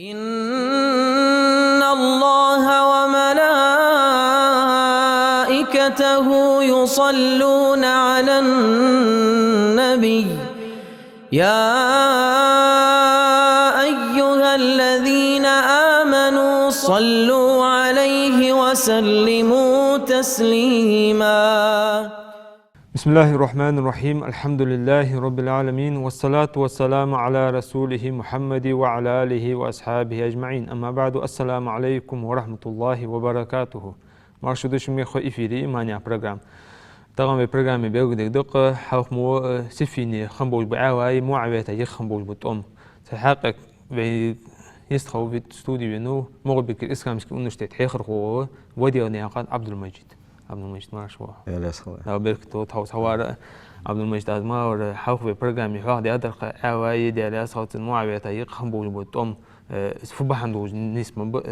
إن الله وملائكته يصلون على النبي يا أيها الذين آمنوا صلوا عليه وسلموا تسليما. بسم الله الرحمن الرحيم. الحمد لله رب العالمين والصلاة والسلام على رسوله محمد وعلى آله وأصحابه أجمعين. أما بعد، السلام عليكم ورحمة الله وبركاته. Marşudu mi xo ifiri mania program. Tağam ve programı belgedek dok halk mu sifini xambol bu away muaveta yi xambol bu tom. تحقق ve يستخو في استوديو إنه مغربك الإسلام مسك ونشتت حيخر هو ودي ونياقات عبد المجيد مرشوا يا لسه لا بركتو توار عبد المجيد ما ور حوف برنامج واحد يقدر أواي دي على صوت المعاوية تيق خنبول بتوم فبحندوج نسمة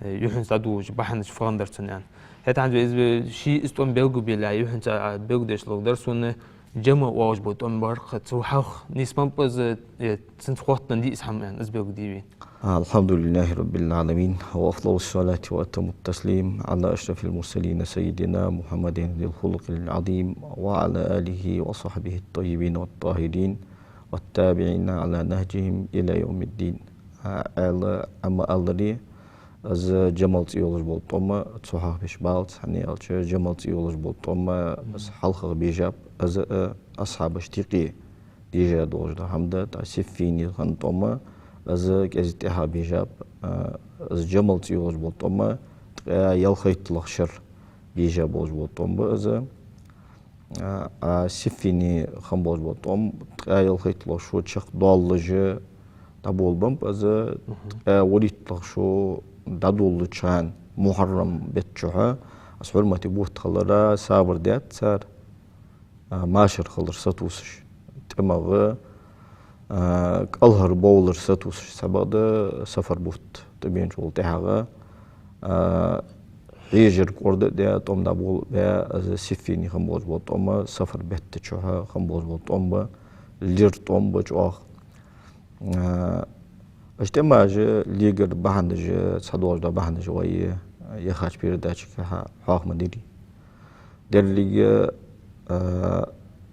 يحن صدوج بحند فاندرسون يعني حتى عنده شيء استوم بيلقو بيلا يحن بيلقدش لو درسون جمع واج بتوم برخ توحخ نسمة بس سنت وقت ندي اسهم يعني اسبيلقو ديبين. الحمد لله رب العالمين وأفضل الصلاة وأتم التسليم على أشرف المرسلين سيدنا محمد ذي الخلق العظيم وعلى آله وصحبه الطيبين والطاهرين والتابعين على نهجهم إلى يوم الدين. أما ألري از جمالت يولج بولتوما تصحح بشبالت يعني ألش جمالت يولج بولتوما از حلقة بيجاب از أصحاب اشتقي ديجا دوجدا حمدا تعسفيني خنتوما از كازتها بيجاب از جمالت يولج بولتوما يلخيت لخشر بيجاب بولج بولتوما از سفيني خم بولج بولتوم يلخيت لخشو تشق دالج تبولبم از وليت لخشو دادول چان محرم بتشها از حرمتي بوت خلرا صابر ديات صار ماشر خلر ستوسش تمغ الهر بولر ستوسش سباد سفر بوت تبين شغل تحغا حيجر قرد ديات ام دابول بيا از سفيني خمبوز بوت ام سفر بتشها خمبوز بوت ام ليرت ام بجوخ اجتماع ليجر بحندج صدوج ده بحندج ويا يخاش بيرداش كها حاق مديري در ليجا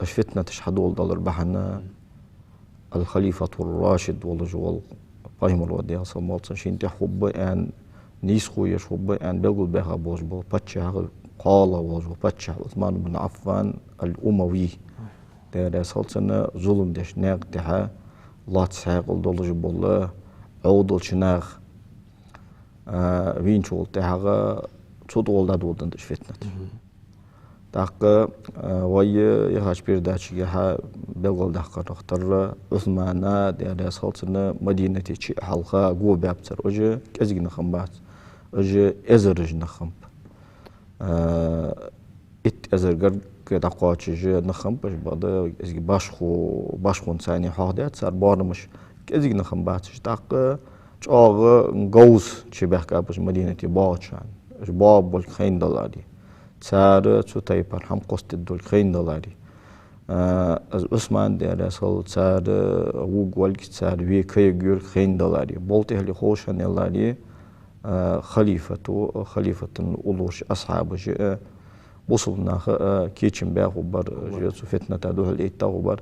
اشفتنا تشحدول دولار بحنا الخليفة الراشد والله جوال قايم الودي اصلا مالتن شين تحب ان نيس خويش حب ان بيقول بها بوج بو باتشا قال بوج باتشا عثمان بن عفان الاموي ده سلطنة ظلم دش ناق تها الله تساقل دولار جبول عودل شناخ وين شغل تاعها صوت ولد ولدن دش فتنة داق ويا يهاش بيرداش يها بقول داق رختر عثمانا ديال سلطنة مدينة تشي حلقة جو بابتر وجه كزج نخمبات وجه ازرج نخمب ات ازرجر كده قاچ جه نخمب باش بعد ازج باشخون ثاني حادث صار بارمش كزج نخمبات داق چاغ غوز چه بحكا باش مدينة باچان باب بالخين دلاري صار تو تايبر هم قصت الدولخين دلاري از عثمان ديال صل صار وقولك صار وي كي غير خين دلاري بولته لي خوشن دلاري خليفة الأولوش أصحاب جاء وصلنا كيتشن باخو بر جاء فتنة دوه الإيتا وبر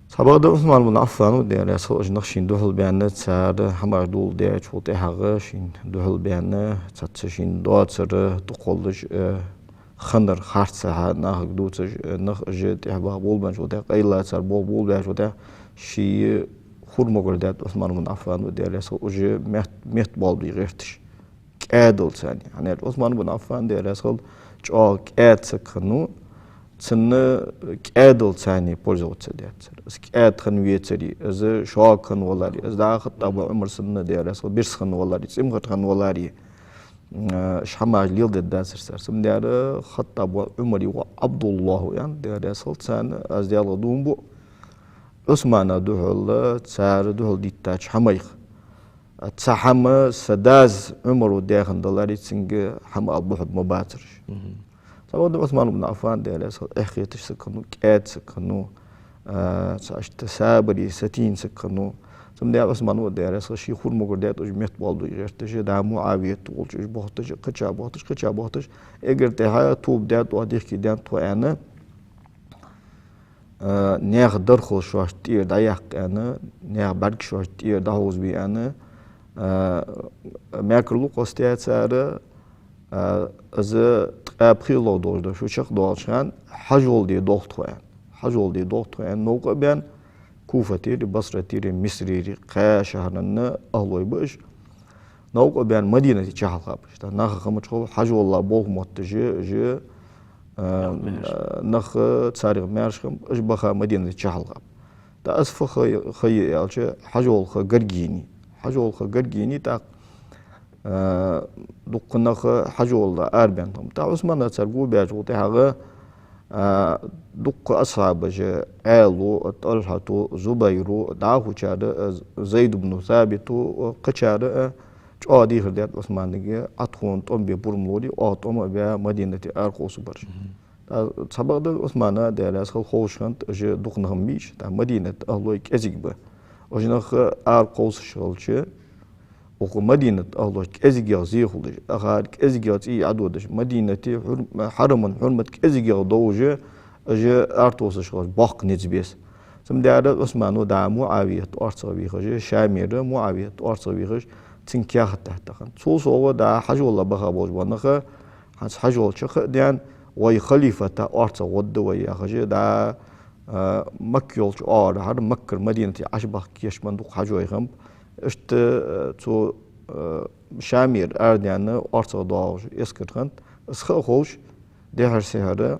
سبعة عثمان بن عفان وديال يسوع نخشين دوهل بيانات سار حمار دول ديال شوتي حغشين دوهل بيانات تاتشين دواتر تقولج خندر خارتسها ناخ دوتج نخ جت إحباب بول بنش وده قيلا سار بول بنش وده شي خور مقردات عثمان بن عفان وديال يسوع وجه مهت بال بيغيرتش كادل ثاني يعني عثمان بن عفان ديال يسوع جاء كاد سكنو سنة كادل ثاني بولزوت سديات اس كاد خنوية تري از شاك خن ولاري از داخل طبع عمر سنة ديال رسول بيرس خن ولاري سمخت خن ولاري شحما ليل داسر سر سم ديال خط طبع عمري وعبد الله يعني ديال رسول سان از ديال دومبو عثمان دوهل تسار دوهل ديتاج حميخ تسحم سداز عمر داخل دولاري سنج حما البحد مباتر سبب عثمان بن عفان ديال اخي تسكنو كاد سكنو تسابري ستين سكنو ثم ده عثمان ودير شي خور مقدات وج مت بالدو يرتش ده معاوية تولج بوحتش قچا بوحتش اگر تها توب ده تو ديك كده تو انا نيغ درخل شوش تير دايق انا نيغ برك شوش تير دهوز بي انا ماكرلو قستيات ساره از تقابخيلو دولد شو شق دولشان حجول دي دوختوان حجول دي دوختوان نوق بين كوفة تيري بصرة تيري مصري قا شهرنا أهلوي باش نوق بين مدينة تشحل خابش ناخ خمش خو حجول الله بوه متجه نخ تسارق مارشخم اش بخا مدينة تشحل خاب تا اسف خي يالش حجول خ غرغيني تا دوق نخ حجول اربن تا عثمان تسربو باجو تا دوق أصحاب عالو طلحة زبير داهو شاد زيد بن ثابت قشاد عادي هردات عثمان نجى عطون توم ببرملودي أعطوم بيا مدينة أرقوس برش سبق ده عثمان ده لاسخ خوشنت أج دوق نهميش ده مدينة أهلوي كأزيك به أجنخ أرقوس شغلش وخو مدينة أهلوي كأزيك يزيه خلش أخار كأزيك يزي عدودش مدينة حرم حرمة كأزيك يضوجه أجي أرتوس شغل باق نجبيس ثم ده عثمان ودا معاوية أرصوي خش شامير معاوية أرصوي خش تنكيا تحت خن سو دا حجول بخا بوج ونخ حجول شخ ديان وي خليفة أرصو ود ويا خش دا مكيولش هذا مكر مدينة عشبة كيش مندوق حجوي خم اشت تو شامير أرديان أرصو داوج يسكر خن اسخ خوش ده هرسه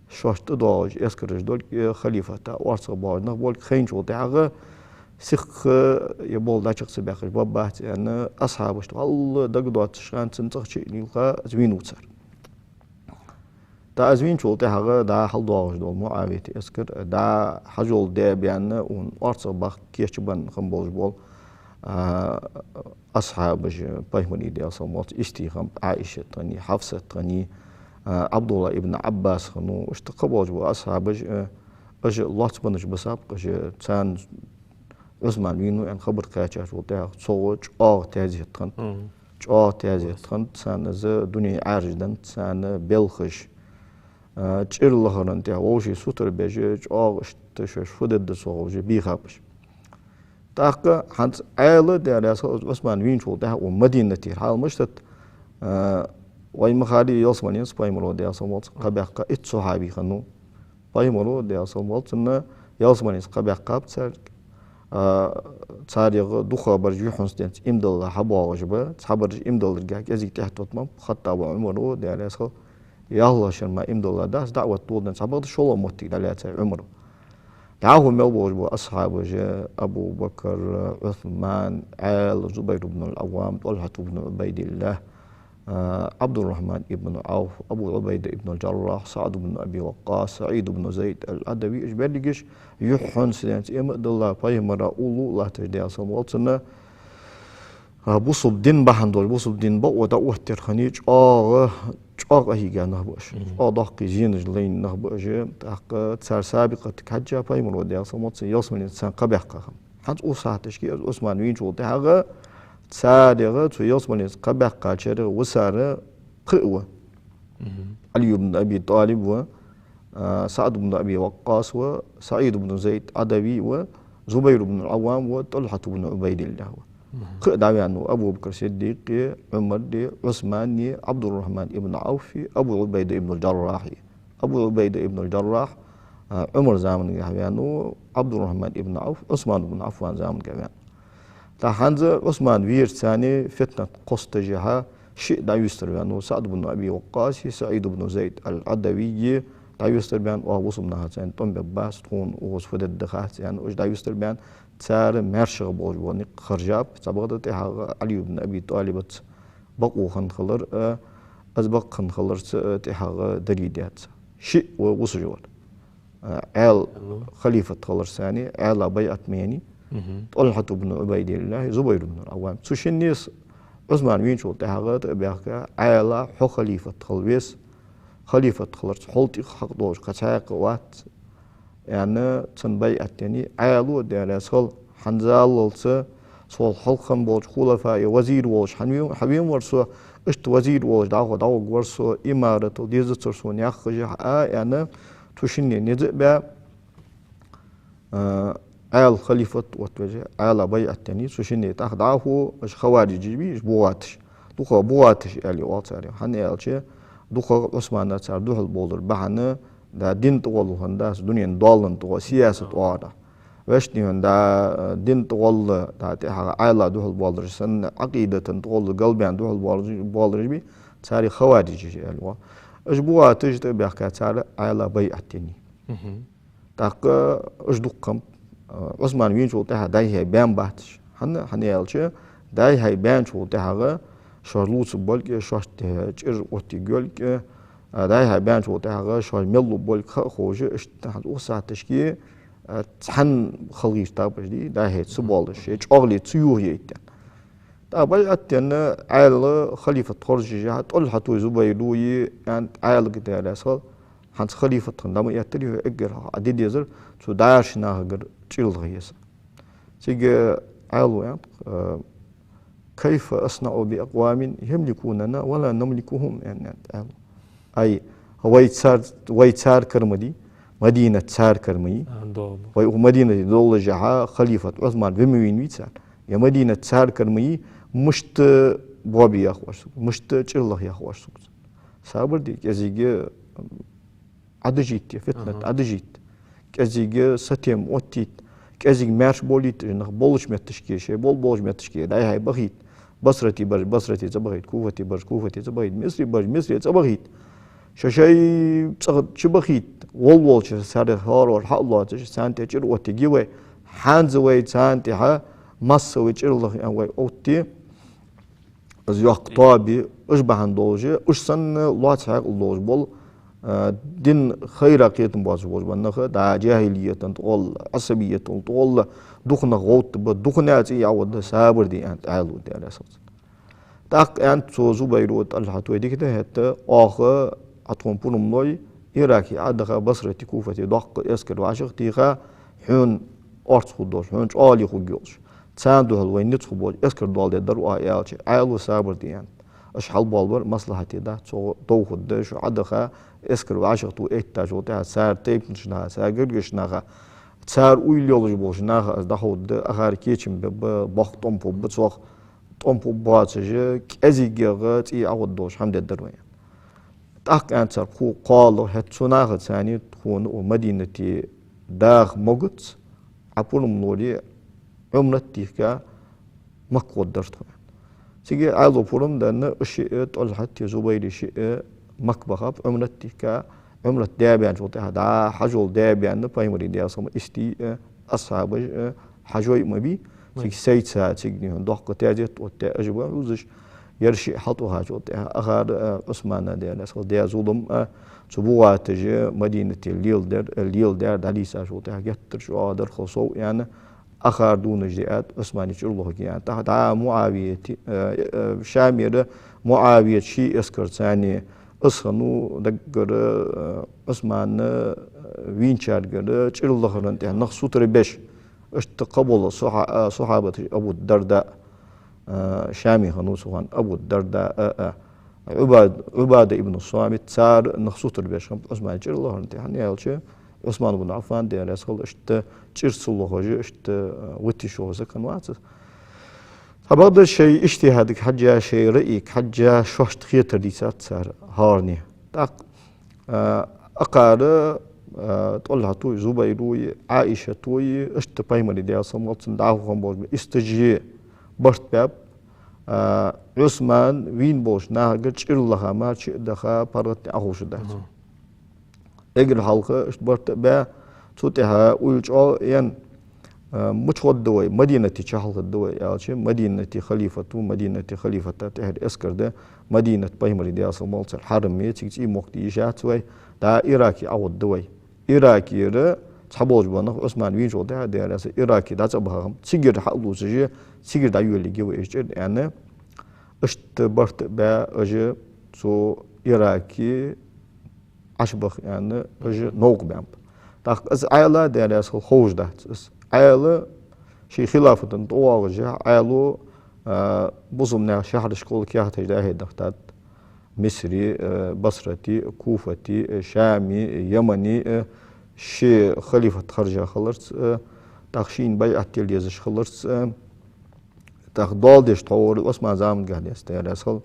شوشت داوج اسكرج دول خليفة وارص باوج نقول خين شو تعغى سخ يبول دا شخص بيخش بابات يعني أصحاب اشتغل الله دق دوات شان تنتخ شيء نلقى زمين وتصر دا زمين شو تعغى دا حل داوج دول معاوية اسكر دا حجول دا بيان ون وارص باخ كيش بن خنبوج بول أصحاب بايمني دي أصلا استيخم عائشة تاني حفصة تاني عبد الله ابن عباس خنو اشتقبوج وأصحابج أج الله تبنش بساب أج تان عثمان وينو يعني خبر قاچاش وتاع صوج تازي تخن تازي تخن تان ز دنيا عارجدن تان بلخش تشير لهرن تاع وشي سوتر بيج اشتش فدد صوج بيخابش تاق حنت عيله دار عثمان وين شو تاع ومدينة حال مشتت وين مخالي يوصل ينس بايمرو دي أصوات قبيحة صحابي خنو بايمرو دي أصوات إنه يوصل ينس قبيحة بتسر تاريخ دخل برجي حنستنت إمدل حبوا وجبه تحبر إمدل رجع كذي تحت وطمم خط أبو عمره دي على أسخ يالله شرما إمدل داس دعوة طولنا تحبر شلون موتي على عمره دعوه ملبوج بأصحابه أبو بكر عثمان عال زبير بن العوام طلحة بن عبيد الله عبد الرحمن ابن عوف أبو عبيدة ابن الجراح سعد بن أبي وقاص سعيد بن زيد العدوي إجباريش يحن سنت إمد الله بايمرا أولو الله تجدي أصلا والتنا بوصل دين بحندول بوصل دين بق ودعوه ترخنيج هي جا نهبش دقي زينج لين نهبش تحق تسار سابقة كحجة بايمرا دي أصلا والتنا يصمن إنسان قبيح قام حتى أوسعتش كي عثمان وين شو تحقق تسارع تويوسمنيس قبح قاشر وسارة قوة علي بن أبي طالب وسعد بن أبي وقاص وسعيد بن زيد عدوي وزبير بن العوام وطلحة بن عبيد الله قدامي عنه أبو بكر الصديق عمر عثمان عبد الرحمن ابن عوف أبو عبيدة ابن الجراح عمر زامن يعني عبد الرحمن ابن عوف عثمان بن عفان زامن كمان تحنز عثمان وير ثاني فتنة قسط جها شيء دا يستر بيان سعد بن أبي وقاص سعيد بن زيد العدوي دا يستر بيان وصلنا هاتين توم بباس تكون وصفد الدخات يعني وش دا يستر بيان تسار مرشق بوج ونق خرجاب سبقت تها علي بن أبي طالب بقوا خنخلر أسبق خنخلر تها دليلات شيء وصجور عال خليفة خلر ثاني عال بيعة ميني طلحة بن عبيد الله زبير بن العوام سوشنيس عثمان وين شو تهاجت بيحكي عائلة حو خليفة خلويس خليفة خلرت حلتي حق دوش كتاق وات يعني تنبيعت يعني عائلة ديال سال حنزال صول حلقم بولش خلفاء وزير بولش حبيم ورسو اشت وزير بولش داو ورسو إمارة ديزتر سو نياخجه يعني توشني نزبا آل خليفة وتوجه آل بيع التاني توشني تاخدعه اش خوارجي بي اش بواتش دوخا بواتش يعني واتساري حني الشي دوخا عثمان تسار دوخ بولر بحنا دا دين تقول هنداس دنيا دولن تو سياسة وارا وشني هندا دين تقول دا تها عائلة دوخ بولر سن عقيدة تقول قلبي دوخ بولر بي تساري خوارجي يعني اش بواتش تبيحكا تسار عائلة بيع التاني تاق اش دوقم عثمان وين شو تها داي هي بان باتش حني الشي داي هي بان شو تها شارلوت بولك شاشت جر وتي جولك داي هاي بان شو تاعها شال ملو بولك خوجه اشتحت وسع تشكي تحن خليج تابش دي داي هي تسبولش اغلي تسيو هيتن تابل اتن عائله خليفه خرج تقول حتو زبيدوي يعني عائله كده راسل حنس خليفه تندم يتري اجر عديد يزر سو داش ناغر تشيل غيس سيجي عائله يعني كيف أصنع بأقوام يملكوننا ولا نملكهم يعني أي ويتسار كرمدي مدينة تسار كرمي ومدينة دول جها خليفة عثمان بموين ويتسار يا مدينة تسار كرمي مشت بوابي يا خوش مشت الله يا خوش صابر دي كزيجي عدجيت فتنة عدجيت كزيجي ستيم وتيت كزيج مارش بوليت نخ بولش متشكي شيء بولش متشكي داي هاي بغيت بصرتي برج بصرتي تبغيت كوفتي برج كوفتي تبغيت مصري برج مصري تبغيت شيء شبغيت وول سار هار حق الله سانتي جر وتجيوي حانز وي سانتي ها مس ويجر الله يعني وي اوتي از يقطابي اشبه عندوجي اش سن الله تعالى الله بول دين خير قيتم باز بنخ دا جاهلية تقول عصبية تقول دخنا غوت بدخنا أتي يعود سابر دي أنت عالو دي على أساس تاك أنت سوزو بيروت الحتوى دي كده هتا آخر أتوم بونم نوي إراكي عدخا بصرة كوفة دق يسكر وعشق تيخا حون أرت خدوش حون عالي خدوش تساندو هالوين نتخ بول يسكر دول دي دروا عالشي عالو سابر دي أنت أش حال بالبر مصلحتي ده تو خدش عدخا اسكر وعشق تو ايتاج وتاع سار تيب نشنا سار قرقشناها سار ويليولوج بوشناها از دخود اخار كيتشم ببخ طمبو بتصوخ طمبو باتج كازيغا تي عودوش حمد الدروين تاك انسر كو قالو هتسوناها ثاني تكون ومدينة داغ موغت عبولم نوري عمرتيكا مقود درتو تيجي عالو بولم دان اشياء تقول حتى زبيدي شيء مكبخاب عمرتي كا عمرت دابيان شوتها دا حجول دابيان بايمري ديا سما استي اصحاب حجوي مبي تيك سيتسا تيجني دوق تاجت وتا اجبا وزش يرشي حطوها شوتها اخر عثمان ديا ناس ديا زولم سبوات تجي مدينه الليل دار داليسا شوتها جتر شو در خصو يعني اخر دون جديات عثماني الله يعني تحت معاويه شامير معاويه شي اسكر ثاني أصلا دقر عثمان وينشار قر تشيل خرنت يعني نخسو تربش اشتقبل صحابة أبو الدرداء شامي خنوسوان أبو الدرداء عباد ابن الصامت صار نخسو تربش عثمان تشيل خرنت يعني هالشيء عثمان بن عفان ديال يسخل اشت تشيرس الله وجه اشت وتي شو زكن واتس هذا الشيء اجتهادك حاجة شيء رأيك حاجة شوشت خيتر دي صار هارني تاق أقار تقولها توي زبيروي عائشة توي اشت بايمري دي أصلا دعوه خمبوش استجي برت باب عثمان وين بوش ناقر تشير لها ما تشير دخا بارتني أخوش ده اجر حلقة اشت برت باب توتها ويلجو ين مشهد دوي مدينة شهر الدوي يعني مدينة خليفة تهد اسكر ده مدينة بايمري دي اصلا مالت الحرمية تيجي موقتي جات وي دا إراكي أو الدوي إراكي را تحبوج بنا عثمان وين جو ده ده إراكي دا تبهم تيجي حلو تيجي تيجي دا يولي جو إيجاد يعني اشت برت با أجي سو إراكي عشبخ يعني أجي نوق بام تاق از عائلة ده خوش ده عائلة شي خلافة طواغجة عالو بظمنا شهر شكول كيات جاهي دختات مصري بصرتي كوفتي شامي يمني شي خليفة خرجة خلص تخشين بيعة تليزش خلص تخ دالدش طور اسمع زامن قاعد يستير أصل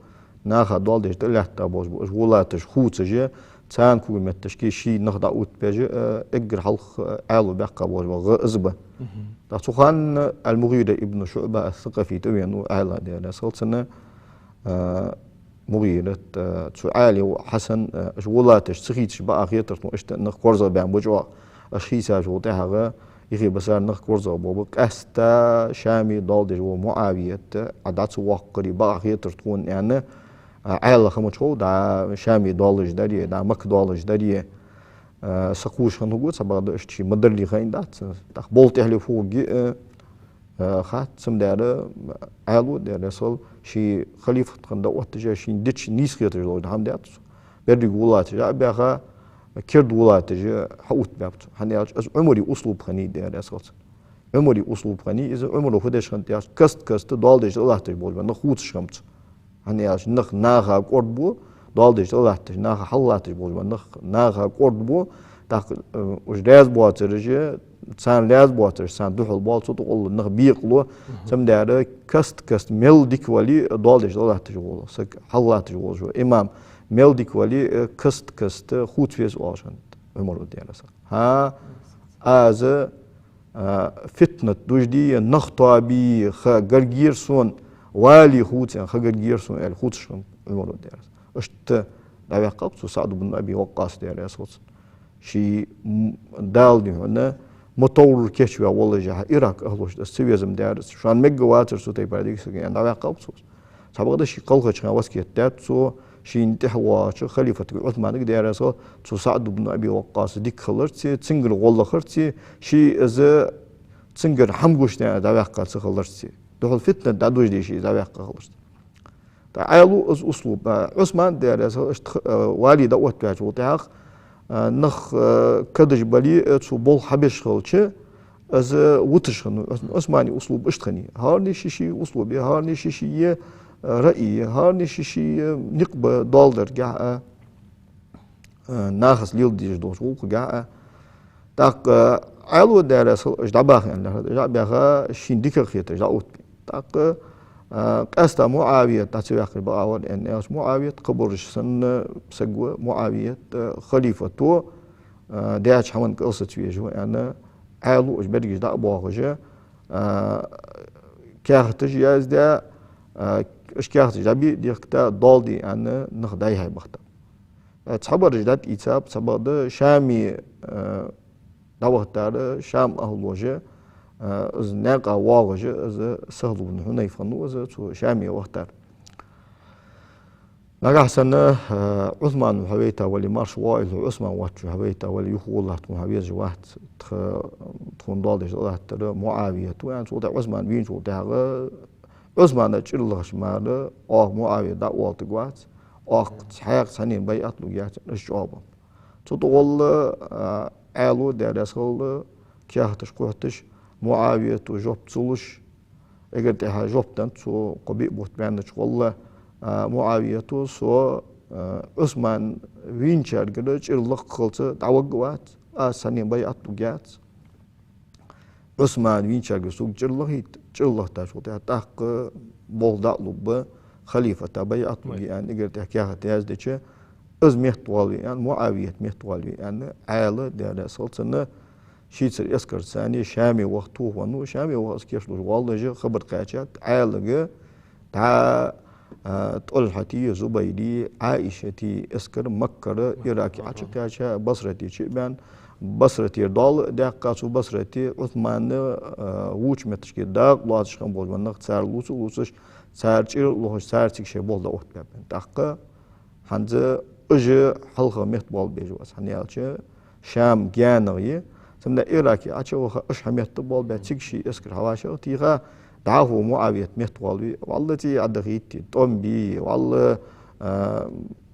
ناخا دالدش دلحت أبوش بوش ولاتش خوتسجي تان كوي متشكي شي نخدا اوت بيجي اجر حلق عالو بقى بوش غزبة تخان المغيرة ابن شعبة الثقفي توينو عالا ديال أصل سنة مغيرة تعالي وحسن ولاتش سخيتش بقى خيطر اشت نخ كورزا بيان بوجوا أشخيصا جوتها يخي بسار نخ كورزا بوبك أستا شامي دالدش ومعاوية عدات وقري بقى خيطر تكون يعني عيال خمسة دا شامي دالدش داري دا مك دالدش داري سقوش هنقول سبعة اشتي مدرلي خاين دات تقبلت أهلي فوق خات سم داره عالو داره سال شي خليفة خندا وقتها شي دتش نيس خيطر لو هم دات بدي قولات جا بيها كرد قولات جا حوت بابت هني عمري أسلوب خني داره سال عمري أسلوب خني إذا عمره خدش خنتي كست دالدش الله تبول من نخوت شمت هني نخ ناخا قربو دالدش الله تج ناخا حلات تبول من نخ ناخا قربو تاك وجداز بواترجه سان لاز بواتر سان دوحل بال صوت قول نخ بيقلو سم داره كست ميل ديك ولي دالدش الله تجول سك حلات تجول جو إمام ميل ديك ولي كست خوت فيس واشن عمره ديالس ها از فتنة دوجدي نخطابي خ غرغير سون والي خوت خ غرغير سون الخوت شم عمره ديالس اشت داوي قبص سعد بن ابي وقاص ديالس شي دالدي هنا مطور كشوا والله جها إيراك أهلوش السويزم دارس شان مجواتر سو تباديك سجين دعوة قبصوس سبقة شيء قلقة شان واسكت دات سو شيء انتحوا شو خليفة عثمان دارس سو سعد بن أبي وقاص ديك خلرتي تسنجر والله خرتي شيء إذا تسنجر حمقوش دعوة قاص خلرتي دخل فتنة دادوش دي شيء دعوة خلرتي تعالوا أسلوب عثمان دارس والي دوت كاش وتاخ نخ كدج بالي تسو بول حبش خلشة از وتش خنو عثماني أسلوب اشتخني هارني شيء أسلوبي هارني شيء رأي هارني شيء نقبة دالدر جاء ناخس ليل ديج دوش وق جاء تاك علو درس جدباخ يعني جدباخ شين ديك خيط جاء تاك قاستا معاوية تاتي آخر بقاول إن معاوية قبرش سن سجوا معاوية خليفته داعش حمن قصة فيه يعني عالو إجباري جدا أبوه كاختج ياز دا إيش كاختج دبي ديكتا دالدي يعني نخداي هاي بختا تصبر جدات إتساب تصبر شامي دوختار شام أهلوجه از ناقة واجه از سهل بن حنيفة نو از تو شامي وقتار نجح سنة عثمان حبيته ولي مارش وايل عثمان واتش حبيته ولي يخول تكون حبيج واحد تكون دالش الله ترى معاوية تو يعني صوت عثمان بين صوت عثمان أجلش ماله معاوية دا والت قوات حياة سنين بيعت له جات الجواب صوت والله عالو درس هول كيهتش قوتش معاوية تو جوب تسولش اگر تها جوب تن تو قبي بوت بينش والله معاوية تو سو عثمان وينشر قدش إرلق خلص توقعات سنين بيعت وجات عثمان وينشر قسوق جرله تاشوت تحق بولدا لب خليفة تبيعت يعني اگر تحكيها تياز دشة از مهتوالي يعني معاوية مهتوالي يعني عائلة ده سلطنة شيء يذكر ثاني شامي وقته ونو شامي وقت كيف لو والله جا خبر قاعدات عائلة تاع طلحتي زبيدي عائشتي اسكر مكة إراكي عشكاشة بصرتي شيبان بصرتي دال دقة بصرتي عثمان ووش متشكي داق لازش خم بول من نقد سار لوسش سار شيء لوش سار تكشي بول دوت بابن دقة هنزه أجا حلقة مهت بول بيجواس هنيالش شام جانغي سمنا إيراكي أشوفها إيش حميت بول بتشكشي اسكر هواشة تيغا دعوه معاوية مهت والوي والله تي عدغيتي تومبي والله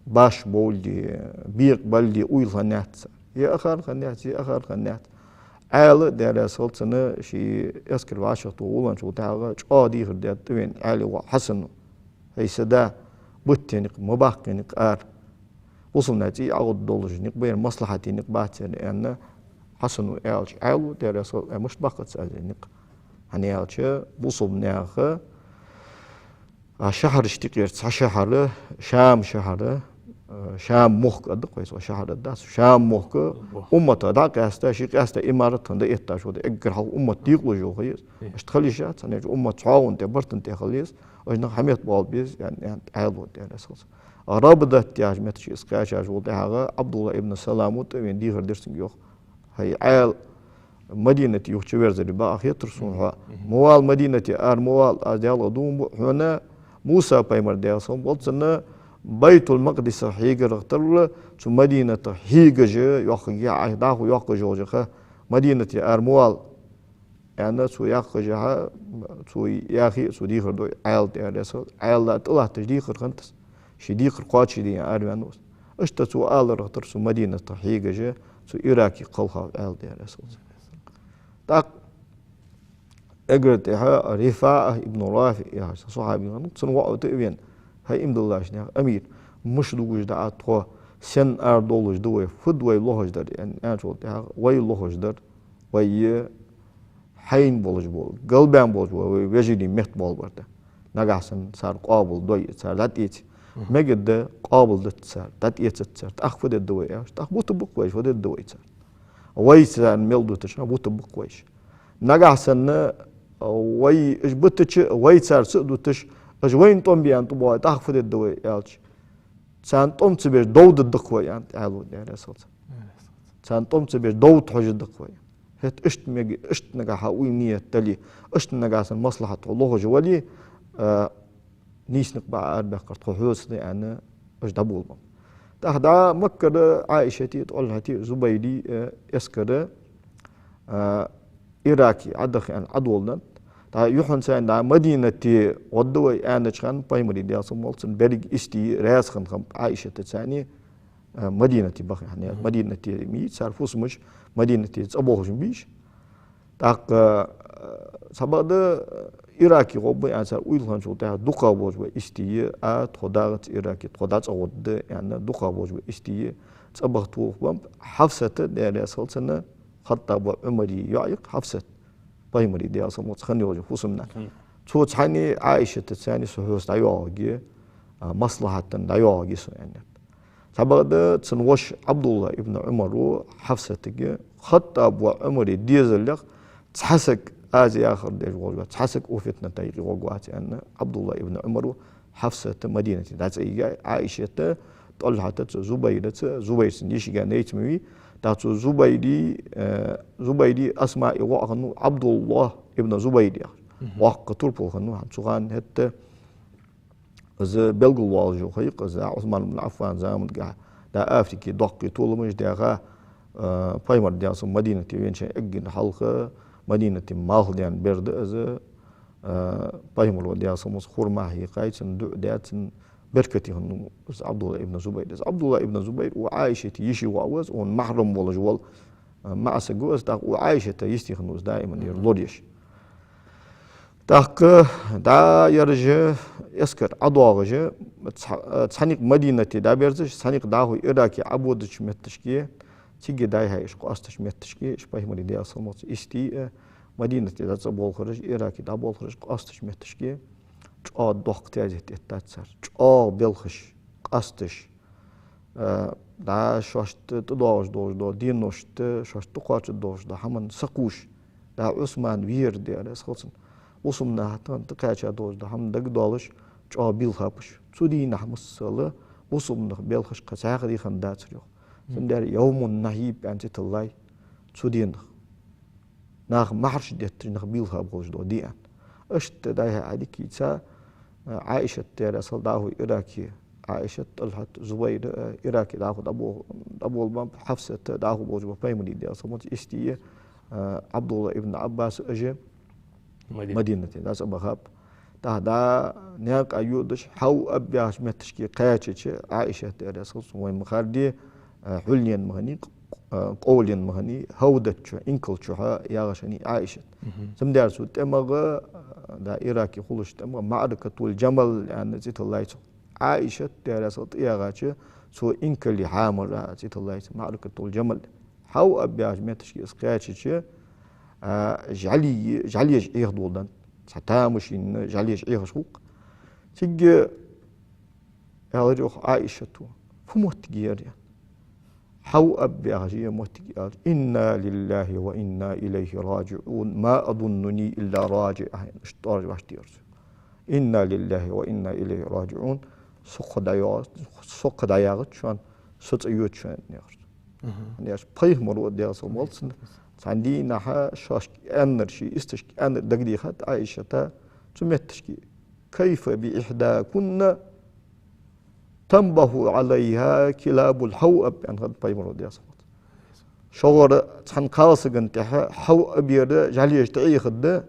باش بولدي بيق بلدي أويل خنات يا أخر خنات يا أخر خنات عيل دير سلطنة شي يسكر بعشرة طولان شو تعالى قاضي هردي توين عيل وحسن هي سدا بتنق مباقينق آر وصلنا تي عقد دولج نق بين مصلحتي نق باتر لأن حسن وعيلش عيل دير سل مش بقت سأل نق هنيالش بوصل ناخ شهر اشتقير شهر شام شهر شام مخ أدق كويس وشهر الداس شام مخ أمة داك هستا شيء هستا إمارة هندا إتاش وده أجر حق أمة تيقو جو خيس اشتخلي شات سنة أمة تعاون تبرتن تخليس وجنا حميت بالبيز يعني عيلو يعني أساس رابطة تياج متشي إسكاش عج وده عبد الله ابن سلام وتوين ديغر درسن يوخ هي عيل مدينة يوخشوير زي بقى يترسونها موال مدينة موال أجيال دوم هنا موسى بيمر دياسون بولتنا بيت المقدس هيجر اختر شو مدينة هيجر يوخي عهده يوخي جوجها مدينة موال يعني شو يوخيها شو ياخي شو ديخر دو عيل دياسون عيل لا طلع تجديخر خنتس شي ديخر قاتش دي أروانوس اشتا سؤال اختر شو مدينة هيجر شو إراكي قلها عيل دياسون تاك اجرتها رفاعة ابن رافع يا صحابي نصن وقت وين هاي امد الله شنو امير مش دوج دعات خو سن اردولج دوي فدوي لوهج در يعني انا قلت وي لوهج در وي حين بولج بول قلبان بولج وي وجدي مخت بول برده نغاسن صار قابل دوي صار لاتيت مجد قابل دت صار تاتيت صار تاخفد الدوي تاخبط بقويش ود الدوي صار وي صار ميلدو تشنا بوت بقويش نغاسن وي اجبتش وي صار سدوتش اج وين طوم بيان طبوا تاخفد الدوي يالش سان طوم تبير دود الدقوي يعني تعالوا يعني صوت سان طوم تبير دود حج الدقوي هت اشت ميجي اشت نجاح وينية تلي اشت نجاح المصلحة الله جوالي نيس نقبع أربع قرط حوس يعني اش دبول بام تهدا مكة عائشة تقول هتي زبيدي يسكر إراكي عدخ يعني عدولنا تا يحن سان دا مدينة ودوي أنا كان بايمري ديال سمولسن بريج استي راس خم عائشة تساني مدينة بخ يعني مدينة مي صار فوس مش مدينة أبوه بيش تاك سبب إراكي غوب يعني صار ويلهن شو تها دقة بوج استي تودات إراكي تودات أود يعني دقة بوج استي تبغتوه بام حفصة ديال سلسنة خطاب عمري يعيق حفصة بايمري ديال سموت خني وجه فوسمنا شو تحني عائشة تساني سحوس دايوغي مصلحة دايوغي يعني سبب تنوش عبد الله ابن عمر حفصة تجي خطاب وعمري ديزلق تحسك آزي آخر ديج وجه تحسك وفتنة تيجي وجوات يعني عبد الله ابن عمر حفصة مدينة ذات عائشة تقول حتى زبير سنيش جانيت مي تاتو زبيدي أسماء وأخنو عبد الله ابن زبيدي وأخ تربو خنو هتشغان هت إذا بلغ والجو خيق إذا عثمان بن عفان زامن قا دا أفتكي دقي طول مش داغا بايمر دياس مدينة وين شيء أجن حلقة مدينة ماخ ديان برد إذا بايمر دياس مس خرما هي قايتن دعاتن بركتي هنو عبد الله ابن زبير عبد الله ابن زبير وعائشة يشي وعوز ومحرم ولا جوال مع سجوز تاق وعائشة يشتي هنوز دائما يرلوديش تاق دا يرجع يسكر عضواجه تسحنيق مدينة دا بيرزش تسحنيق داهو إراكي عبودش متشكيه تيجي داي هاي إشق أستش متشكيه إش باي مدينة أصلا إستي مدينة دا تبول خرج إراكي دا بول خرج أستش متشكيه دق تاجه تتاتسر بلخش قاستش دا شاشت تدوش دو دينوشت شاشت تقاش دوش دا همن سقوش دا عثمان وير دي على سخلصن وصمنا حتى تقاش دوش دا هم دق دولش بلخابش تودي نحمس سلا وصمنا بلخش قساق دي خندات سريو سندر يوم النهيب أنت تلاي تودي نخ محرش ديت نخ بلخابش دو ديان اشت دايها عاديكي تا عائشة تيرا صلداه إراكي عائشة طلحت زبير إراكي داهو أبو الباب حفصة داهو بوجبه بايمري دي أصمت إستيه عبد الله ابن عباس أجي مدينة داس أبغاب دا نياك أيودش حو أبياش متشكي قاتش عائشة تيرا صلص وين مخاردي حليا مغنيق قولين مهني هودت شو إنكل شو ها ياغشني عائشة سمدار سو تمغ دا إراكي خلوش تمغ معركة الجمل يعني زيت الله يسو عائشة دراسة ياغاشة سو إنكل حامل زيت الله يسو معركة الجمل هاو أبياج متشكي إسقاطش جعليش إيه دولدان ستامشين جعليش إيه سوق تيجي يالجوخ عائشة فموت جير يعني حو أبياج موت جير إنا لله وإنا إليه راجعون ما أظنني إلا راجع اشتارج واشتيرز إنا لله وإنا إليه راجعون سوق دايات شان ستأيوت شان نيرز يعني بيه مرود دياس ومالسن عندي نها شاشك أنرشي استشك أنر دقدي خد عائشة تمتشكي كيف بإحدى كنا تنبه عليها كلاب الحوأب أن هذا بيه مرود دياس شغل تنقاس جنتها حوأب يرد جاليش تعي خد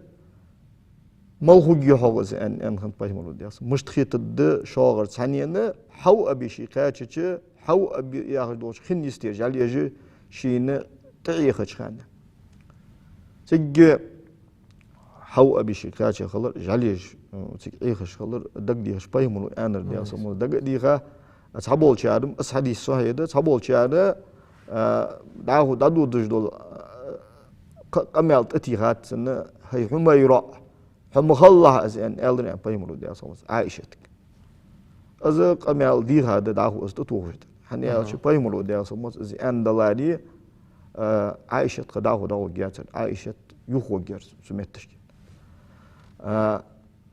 ملخوج يحوز أن هذا بيه مرود دياس مشتخيت الد شغل ثانية حوأب شيء كاتش حوأب ياخدوش خن يستير جاليش شين تعي خد خانه تيجي حو أبي شكاية خلر جاليش تيجي إيش خلر دقدي شبيه منو أنا ردي أسمو دقدي خا أصحابول شادم أصحابي الصحيح ده أصحابول شاده داهو دادو دجدول كمل تأتيهات سنة هي هم يراء هم خلها أزين ألدري أبيه منو ردي أسمو عائشتك أذا كمل دي هذا داهو أستوجد حني شبيه منو ردي أسمو أزين دلالي عائشة قداه داو جاتر عائشة يخو جرس سمتشك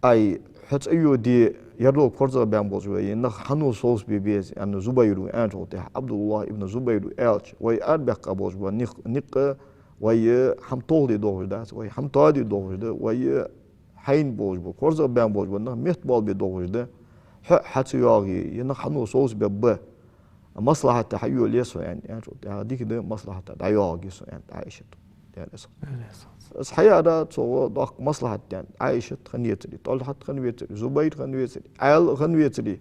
أي حتى أيو دي يرلو كورزا بيان بوزوي نخ حنو صوص بيبيز أن زبيرو أنجو ده عبد الله ابن زبيرو ألش وي أربع بوزوا نق وي حمطولي دوج ده وي حمطادي دوج ده وي حين بوزوا كورزا بيان بوزوا نخ ميت بال بدوج ده حتى ياغي نخ حنو صوص بيبه مصلحة تحيو ليسو يعني هذيك ده مصلحة دعيوة جيسو يعني عائشة يعني صحيح هذا تو ضاق مصلحة يعني عائشة خنيتلي طلحة خنيتلي زبير خنيتلي عيل خنيتلي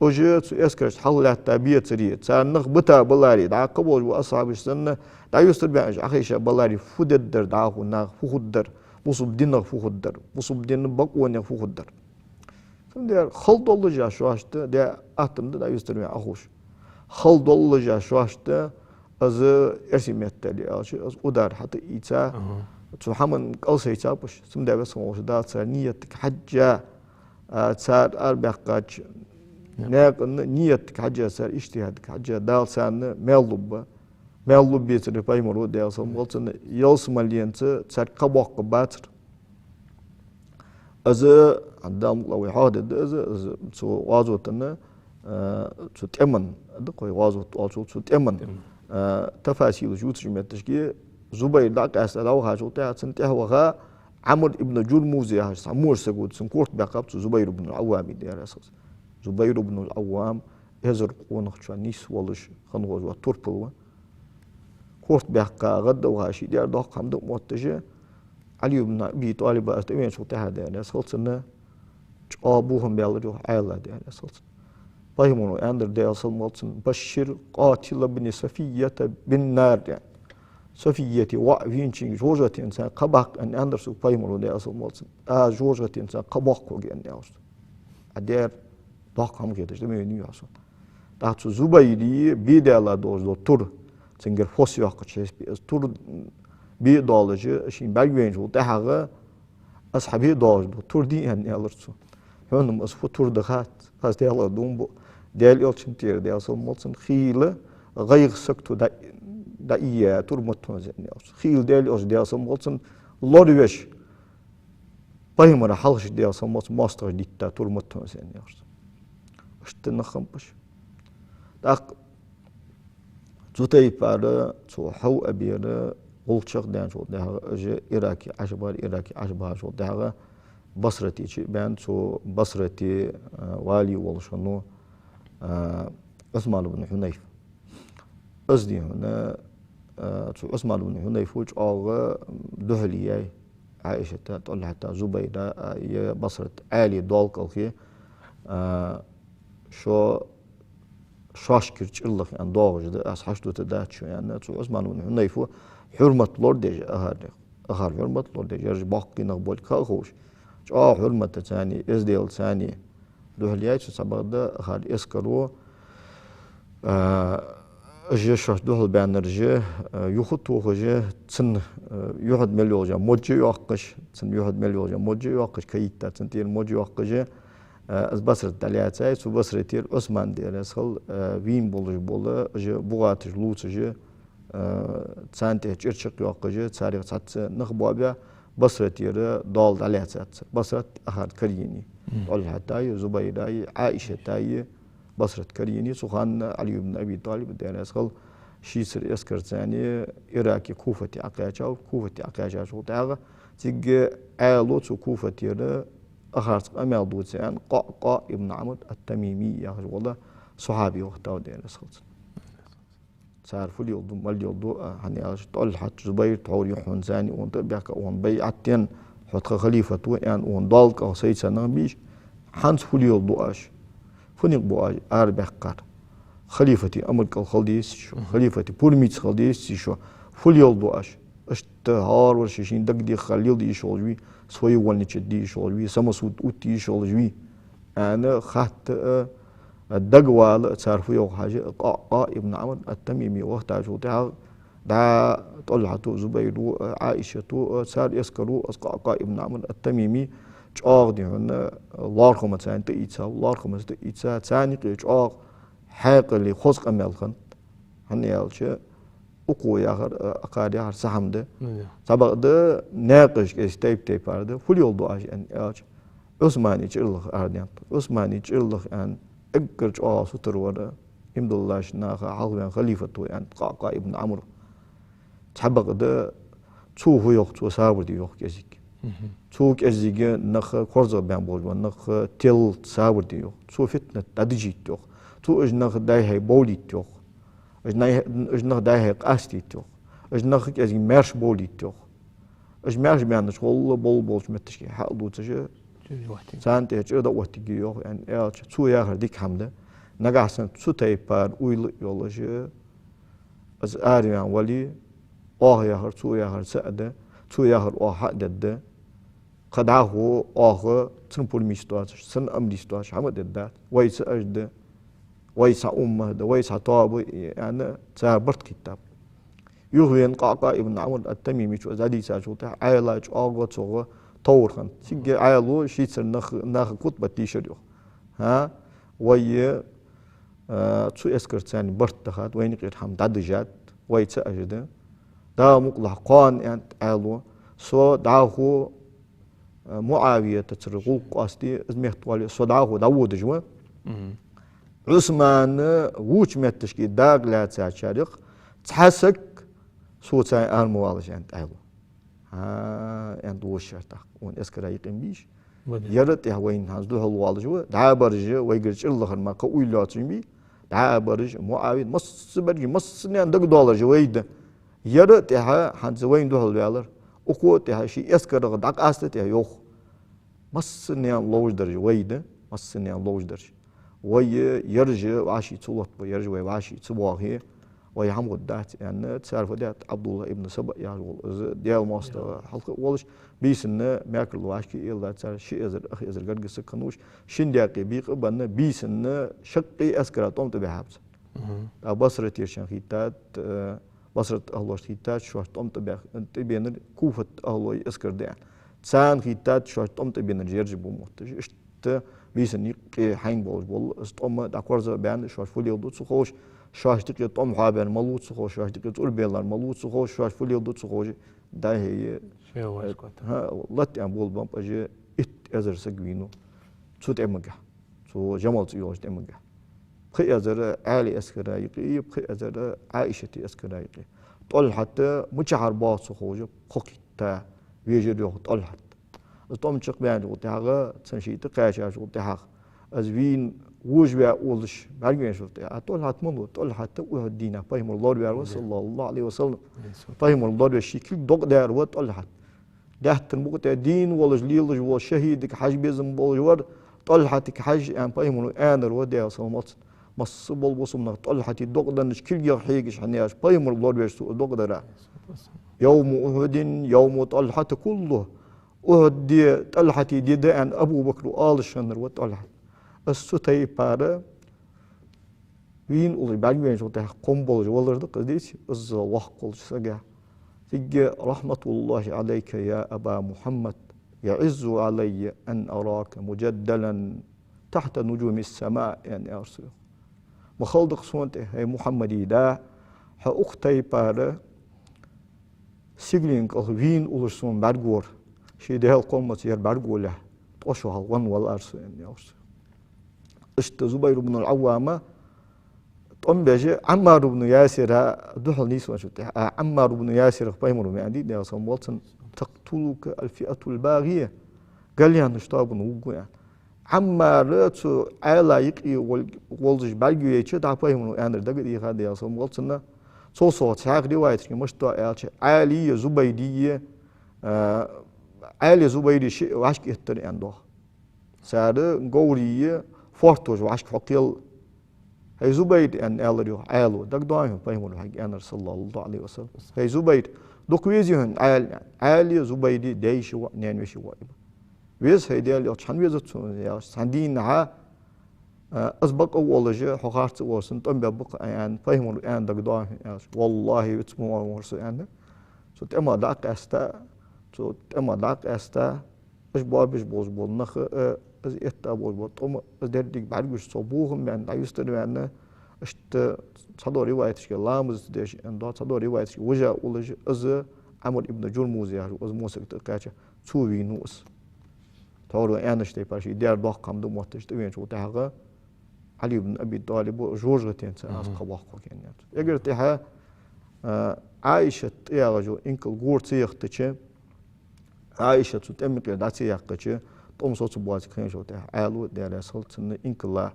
وجت اسكرش حلت تبيتلي تنخ بتا بلاري دا قبول واصحاب السنة دا يستر بيعش عائشة بلاري فوددر داخو ناخ فوددر بوصب دينك فوددر بوصب دين بقون فوددر سندير خلط الله جا شواشت ده اتم دا يستر بيع اخوش خلط الله جا شواشت از ارسيمتلي از ودار حتى ايتا تو همون قصه ایتا باش سم ده بس موش دار سر نیت حجه سر اربع قاج نیت حجه سر اجتهاد حجه دال سن ملوب بيتر باي مرو ده سم قلتن يوس ملينت سر قبق باتر از عندهم لو يحدد از تو واجوتنا تو تمن دقوي واجوت تو تمن تفاصيل جوت جمتشكي زبير داك أسأله هاجوته سنته وها عمرو ابن جرموزي هاج سمور سجود سنكورت بقبت زبير بن العوام دي أساس زبير بن العوام يزر قون خشانيس ولش خنوز وتربوا كورت بقى غدا وهاشي دي داك حمد موتجه علي بن أبي طالب أستوين شو تهدا أساس إنه أبوهم بيالجوا عائلة دي أساس فهموا أندر دي أصل مالتن بشر قاتل بن صفية بالنار يعني صفية وعفينشين جوجة إنسان قبق أن أندرسو فهموا دي أصل مالتن جوجة إنسان قبق وجي أن يعصر أدير ضاقهم كده جميع نيوعصر تحت زبيري بيد الله دوز تور تنجر فوسي وقت شيء تور بيدالجة شين بعدين جو تحقق أصحابي دوز تور دي أن يالرسو هونم أصفو تور دخات هاز دي الله دومبو ديال يلشن تير دي أصل مالتن خيلة غير سكتو دا إياه تور متون زين يالش خيل ديال يلش دي أصل مالتن لوريش بايمرا حلش دي أصل مالتن ماستر ديتا تور متون زين يالش اشتنا خمبش داق زوتي بارا تو حو أبيرا غلطشق دان شو ده أجي إراكي عشبار شو ده بصرتي شيء بان تو بصرتي والي والشنو عثمان بن حنيف أصدي هنا تو عثمان بن حنيف وش أغا دهلي عائشة تقول حتى زبيدة بصرة عالي دولك أوكي شو شاشكرش الله يعني ضاغج ده أس حشدو تداتشو يعني تو عثمان بن حنيف حرمة لورد أهار حرمة لورد يرج باقي نقبل كأخوش حرمة تاني إزديل تاني دوهليات سبق ده أهار إسكرو أجي شاش دوهل بانرجي يخطو خجي تسن يحد مليوجا موجي يوقش تسن يحد مليوجا موجي يوقش كيتا تنتين موجي يوقش از بصرت دلياتاي سو بصرتير عثمان دير اسخل وين بولج بولا جه بوغاتج لوتج تسانتي چرچق يوقج تاريخ سات نخبوابيا بصرتير دال دلياتات بصرت احد كريني طلحه تاي زبيداي عائشه تاي بصرت كريني سخان علي بن ابي طالب دير اسخل شيسر اسكر ثاني عراقي كوفتي عقاجا كوفتي عقاجا شو تاغ تيج الو كوفتير أخرت أمير دوتسان قعقاع ابن عمرو التميمي يا أخي والله صحابي وقتها دين الصوت تعرفوا لي يوضو مال يوضو هني عاش طلحة زبير تعور يحون زاني وانت بيك وان بيعتين حط خليفة يعني وان ضالك أو سيد سنة بيش حنس فولي يوضو أش فنيق بو أش أربع قار خليفتي أمريكا الخلديس شو خليفتي بورميتس خلديس شو فولي يوضو أش اشتهار ورشيشين دق دي خليل دي شولوي سوي ولنيش دي شولوي سمسود اوتي شولوي انا خدت الدقوال تعرفوا يوم حاجه قعقاع ابن عمرو التميمي وقتها شو تاع دا طلحة زبير عائشة سار يسكروا قعقاع ابن عمرو التميمي جاغ دي هنا الله رحمه تاعن تيتسا الله رحمه تيتسا ثاني جاغ حاق اللي خصق امالخن هني يالشه أقوى ياخر أقاري ياخر سحمده سبق ده ناقش كيستيب تيبارده فل يولدو أن أج عثماني تشيلخ أرديان عثماني تشيلخ أن أجرج سطر ورا إمد الله شناخ حلوان خليفة أن قعقاع ابن عمرو سبق ده تشوف يوق تو سابر دي يوق كيزيك تشوف كيزيك نخ كورزا بين بولوا نخ تيل سابر دي يوق تشوف فتنة تدجيت يوق تشوف نخ داي هاي بوليت يوق اج نخ داي قاستي توخ اج نخ از مرش بولي توخ اج مرش بيان شغل بولش متشكي حق دوتش سانت اج ادا وقتي يوخ يعني اج تو ياخر ديك حمده نغاسن تو تايبار ويل يولج از اريان ولي ياخر تو ياخر ساده تو ياخر حدد قداه تنبول ميستواش سن امدي ستواش حمد دات ويس اجد ويسع أمه ده ويسع طاب يعني تعبرت كتاب يغوين قعقاع ابن عمرو التميمي شو زادي ساجوته عيلاج أغوت صغة طور خن سيج عيلو شيء ناخ كتبة تيشريو ها ويا شو اسكر ثاني برت تخات وين غير حمد عدجات ويسع أجده دا مقلع قان يعني عيلو سو داهو معاوية تسرقوا قاستي اسمه طوالي سو داهو داوود جوا عثمان ووش متشكي داغ لا تشارق تحسك صوت ساي الموالش انت ايوه انت وش شرطك وان اسكر يقين بيش يرت يا وين هازدو هالوالج دعا برج ويقرش الله ما قوي لا تشمي دعا برج معاويه مس برج مس نان دغ دولار ويد يرت يا هانز وين دو هالوالر اكو يا شي اسكر دق است يا يوخ مس نان لوج درج ويد مس نان لوج درج وي يرجع وعشي تولط يرجع وعشي تبواهي وي هم قدات يعني تعرف دات عبد الله ابن سبأ يعني ديال ماستر حلقة ولش بيسن ماكل وعشكي إلا تعرف شيء أزر أخي أزر قرق سكنوش شندياقي بيق بنا بيسن شقي أسكرات طمت بحبس بصرة يرشان خيتات بصرة الله خيتات شو طمت بح أنت بين كوفة الله أسكر ده تسان خيتات شو طمت بين الجرج بومت إشت بيسن يقي حين بول استقام دكورز بيان شو فولي ودوت سخوش شاش تقي طم حابن ملوت سخوش شاش تقي تقول بيلار ملوت سخوش شاش فولي ودوت سخوش ده هي ها والله تام بول بام أجي إت أزر سجوينو صوت أمجح صو جمال تيوش أمجح بخي أزر عالي أسكرايقي بخي أزر عائشة أسكرايقي طل حتى مشعر باص سخوش بخكتا بيجري طل حتى طم تشق بيان وتاعها تنشي تقاشاش وتاعها أزوين وش بيع ولش بعدين شو تاع طول هاتمنو طول حتى وهدينا فهم الله بيعرف صلى الله عليه وسلم فهم الله بيشكل دق دار وطول حتى ده تنبوك دين ولش ليلش وشهيدك حج بيزم بولجور طول حتى حج يعني فهم أنا ودي صلمت مص بول بوسمنا طلحتي دقدنش كل يرحيقش حنياش بايمر بلور بيرسو دقدرا يوم أحد يوم طلحة كله أحد دي طلحتي دي أن أبو بكر آل الشنر وطلحة السوتي بارا وين أولي بعدين شو تح قنبل جوالر دقديش إز وحقل سجع تيجي رحمة الله عليك يا أبا محمد يعز علي أن أراك مجدلا تحت نجوم السماء يعني أرسل مخلدق سونته هي محمدي دا حأختي بارا سيجلينك وين أولسون برجور شيء ده القوم تيار برجوله توشوا هالوان والأرس يعني أرسل اشت زبير بن العوامة طم بيجي عمار بن ياسر دخل نيس وشوته عمار بن ياسر بايمر يعني ده أصلا والتن تقتلك الفئة الباغية قال لي هنشتاب نوجو يعني عمار تو علا يقي والج برجو يجي ده بايمر يعني ده قدي هذا أصلا والتن صوصو تعرف رواية مش تو عالي زبيدية عالي زبيدي شيء وعشق يهتر عنده سعر قولية فورتوج وعشق فقيل هي زبيد أن ألريو عالو دك دايم بايمون حق أنا صلى الله عليه وسلم هي زبيد دوك ويزيهن عالي زبيدي دايش ونين وشي وايب ويز هي ديال يوتشان ويزتون يا ساندينها أسبق أول شيء حقارت وسنت أم ببق يعني بايمون أن دك دايم والله يتسمو ورس يعني سو تما داك أستا سو تما داك أستا إيش بابش بوز بونخ از اتابول بطم از درديك بعرقش صبوهم يعني لا يستر يعني اشت صدور روايتش لامز ديش اندو صدور روايتش وجا ولج از عمر ابن جرموز يعني از موسق تقاچ تسوي نوس تورو انشتي باشي دير دوخ قام دو موتش تبين شو تاغا علي بن ابي طالب جورجتين ساس قباخ يعني اگر تها عائشه يا رجل انكل غورت يختچ عائشه تمك داتي يختچ توم صوت بواز كان شو ده عالو ده سلطن إنكلا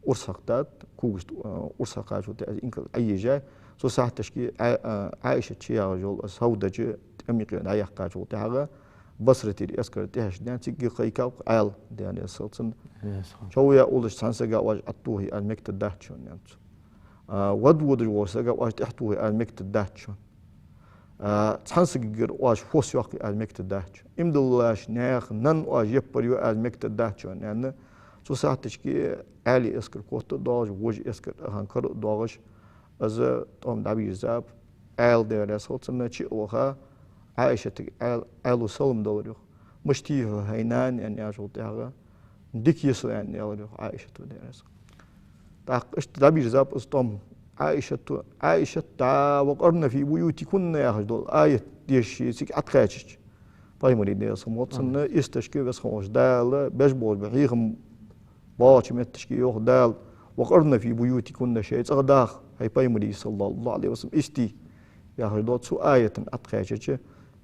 أرسقت كوجت أرسقات شو ده إنكل أي جاي سو ساعة تشكي عايشة شيء رجل سودة أمريكا ده يحكي شو ده بصرة اللي أذكر تهش ده تيجي خيكاو عال ده سلطن شو يا أولش سانسجا واج أتوه المكتب ده شون يعني ود جوسجا واج تحتوه المكتب ده شون تحسن واش فوس يوقي المكتب داش إمدلاش ناخ نن واش يبريو المكتب داش يعني سو ساعة تشكي علي اسكر كوت داش وجه اسكر هنكر داش از توم دبي زاب عيل ده رسول سنتي وها عائشة عيل سلم دوريو مشتيه هينان يعني عشان تهرا ديك يسوع يعني دوريو عائشة ده رسول تاق اشت دبي زاب استوم عائشة تا وقرنا في بيوتكن يا هجدول آية ديش سيك أتخاتش طيب مريد يا سموت سنة استشكي بس خمس دال بجبول بحيهم باش متشكي يوخ دال وقرنا في بيوتكن شيء تغداخ هاي باي مريد صلى الله عليه وسلم استي يا هجدول سو آية أتخاتش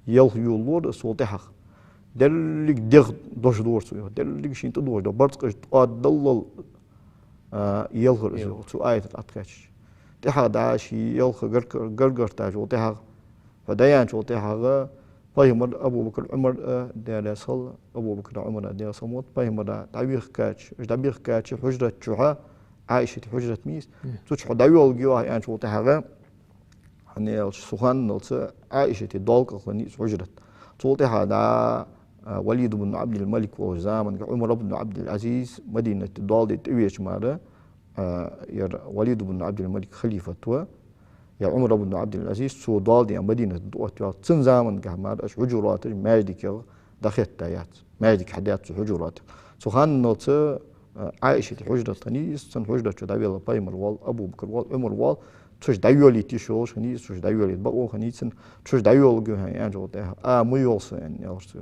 يلور صوتها دلك دغ دوش دور سو دلك شين تدور دو برتقش تقدل يلغر سو آية أتخاتش تها داشي يلخ غرغر تاج وتها فديان شو تها بايمر ابو بكر عمر ديال صل ابو بكر عمر ديال صموت بايمر دابيخ كاتش دابيخ كاتش حجره جوها عائشه حجره ميس توش دايول جوا يعني شو تها هني سخان نلص عائشه دولق خني حجره شو تها دا وليد بن عبد الملك وزامن عمر بن عبد العزيز مدينه دول تيويش ماره يا وليد بن عبد الملك خليفة يا عمر بن عبد العزيز سو دال دي مدينة دوت تنزامن كهمار اش حجرات ماجدك دخلت تايات ماجدك حدات حجرات سو خان نوت عائشة حجرة تني سن حجرة داويل بايمر وال ابو بكر وال عمر وال تش داويلي تيشوش خني تش داويلي بقو خني سن تش داويل جو هي انجو ده ميولس يعني ارسو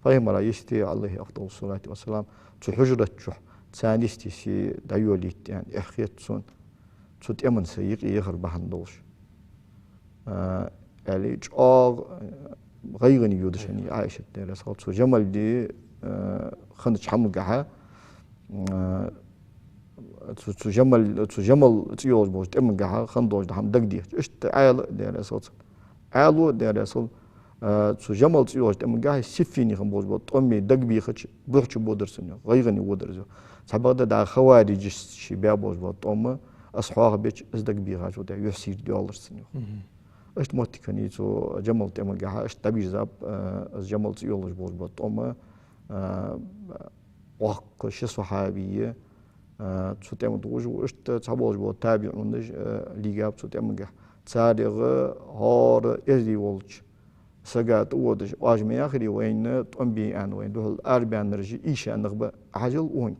بايمر يشتي عليه افضل الصلاة والسلام تش حجرة تسانيستي سي دايوليت يعني اخيت سون تسوت امن سيق يغر بحندوش يعني جاغ غيرني يودشني عائشة دير صوت سو جمل دي خندش حمقها تسو جمل تيوز بوش امن قها خندوش دحم دقدي اشت عيل دير صوت عيلو دير صوت سو جمال تيوش تم جاه سفيني خم بوز بود أمي دق بي خش بروح بودرسني غيرني بودرزو سبعة دا خوارج شباب بوز بود أم أصحاب بيش أصدق بي غاجو ده يحسي $. أشت موتكني سو جمال تم جاه أشت تبي زاب جمال تيوش بوز بود أم وق شو صحابية سو تم دوج وأشت تبوز بود تابعون ليجاب سو تم جاه تاريخ هار إزدي ولش سجات ودش واجمي آخري وين تنبي أن وين دول أربعين رجي إيش أن نخبة عجل وين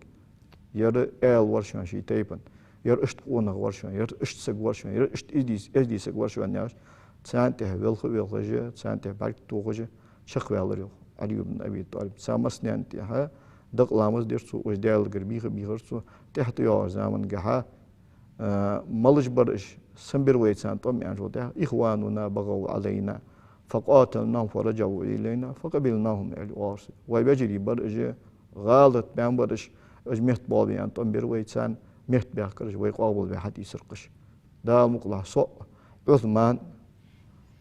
ير ورشان شيء تيبن ير إشت ونخ ورشان ير إشت سج ورشان ير إشت إزدي سج ورشان ناش سانته ويلخ سانته بعد توجه شخ ويالريو علي بن أبي طالب سامسني أنت ها دق لامس درسو وجدال قربيه بيخرسو تحت يا زمان جها ملش برش سنبر ويتسان طمي عن جوده إخواننا بغوا علينا فقاتلناهم فرجعوا إلينا فقبلناهم إلى الوارث ويبجري برج غالط بان برش مهت بابي أن طمي ويتسان مهت بيحكرش ويقابل بحد يسرقش دا مقلع صق عثمان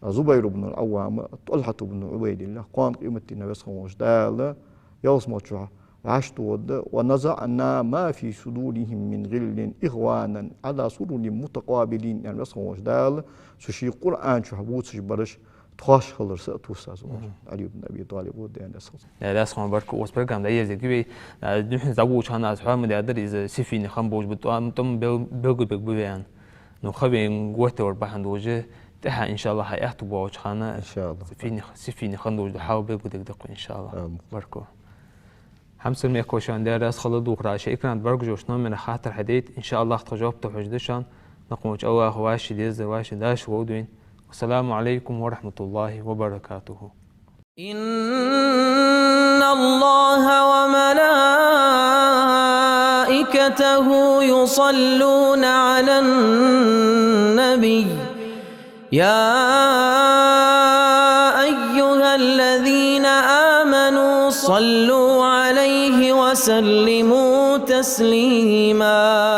زبير بن العوام طلحة بن عبيد الله قام قيمة النبي صلى الله عليه وسلم يوصم تشوها عشت ود ونزعنا ما في صدورهم من غل إخوانا على سرور متقابلين يعني صلى الله عليه وسلم سشي قرآن شحبوت سجبرش تخاش خلر سأتوسع علي بن أبي طالب ودين أساس. لا أسمع بركو وسبركم ده يزيد كبي نحن زبوج هنا أصحاب من الأدر إذا سفينة خنبوج بتوان تم بيلقو بيان نخبي قوته وربحان دوجه تها إن شاء الله هيأتوا بوج خنا إن شاء الله سفينة خنبوج حاول بيلقو دقدق إن شاء الله بركو. همسر ميكوشان درس خلد وقرأ شيء كان برج جوشنا من خاطر حديد إن شاء الله تجاوب تحجدشان نقوم أول هواش ديز واش داش وودين والسلام عليكم ورحمة الله وبركاته. إن الله وملائكته يصلون على النبي يا أيها الذين آمنوا صلوا عليه وسلموا تسليما.